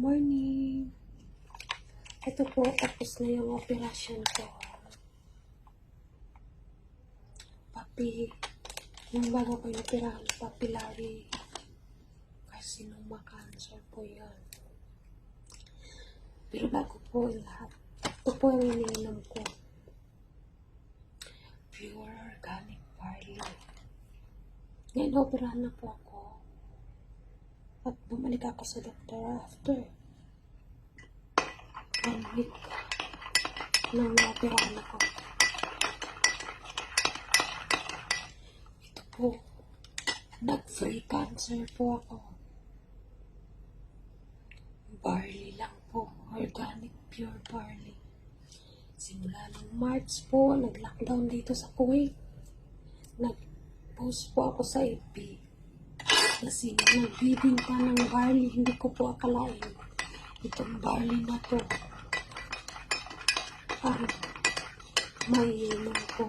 morning. Ito po, tapos na yung operasyon ko. Yung bago ko yung operahan, papillary carcinoma cancer po yan. Pero bago po lahat, ito po yung iniinom ko. Pure organic barley. Ngayon, operahan na po ako. At bumalik ako sa doktor after 1 week nang na-operahan ako. Ito po, nag-free cancer po ako. Barley lang po, organic pure barley. Simula ng March po, nag-lockdown dito sa Kuwait. Nag-post po ako sa FB. Kasi nagbibinta ng barley, hindi ko po akalain. Itong barley na to, may inom po.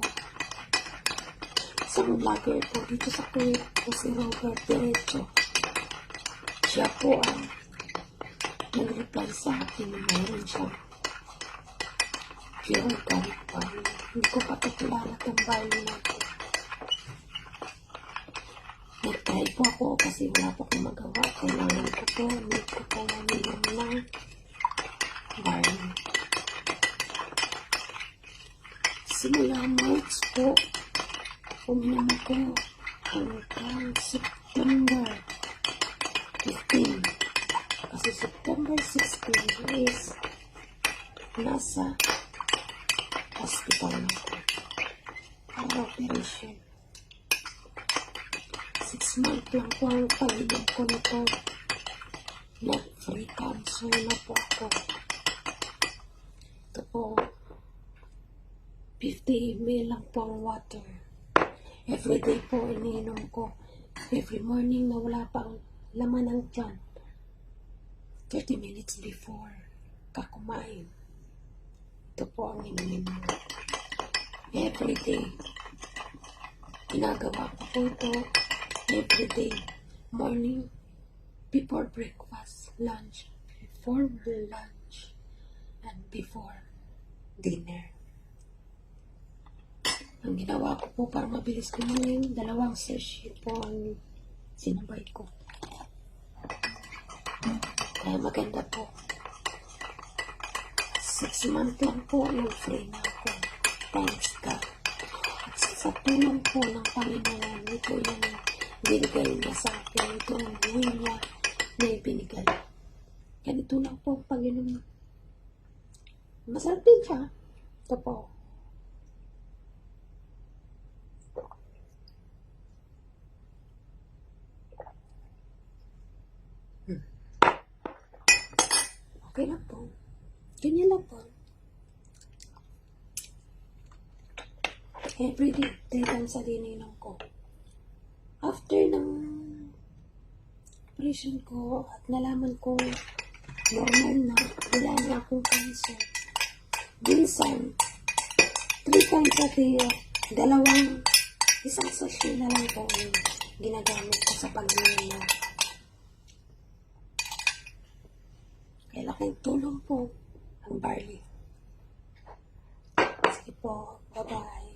Isang vlogger po dito sa Kuwait po, si Robert Derecho. Siya po ang nag-reply sa akin na mayroon siya pure organic barley. Hindi ko pa ito kilala itong barley na ito. Nag-try po ako kasi wala po akong magawa. Kailangan ko po, need ko po uminom ng barley. Simula March po, uminom ako hanggang September 15. Kasi September 16 is nasa hospital na ako para operation. 6 months lang po ang pag-inom ko nito. Nag-free cancer na po ako. Ito po, 50 ml lang po ang water. Everyday po iniinom ko. Every morning na wala pang laman ng tiyan. 30 minutes before kakumain. Ito po ang iniinom ko. Everyday. Ginagawa ko po ito. Everyday, morning, before breakfast, lunch, before lunch, and before dinner. Ang ginawa ko po para mabilis kumain, 2 sachet po ang sinabay ko. Kaya maganda po. 6 months lang po, nag-free na ako. Thanks God. At sa tulong po ng Panginoon, ito yung binigay niya sa akin. Ito ang buhay niya na ibinigay. Ganito lang po ang Panginoon. Masarap din siya. Ito po. Okay lang po. Ganyan lang po. Everyday, 3 times a day ininom ko. After ng operation ko at nalaman ko normal na, wala na akong cancer. Minsan, 3 times a day, isang sachet na lang po yung ginagamit ko sa pag-inom. Kaya laking tulong po ang barley. Sige po, bye-bye.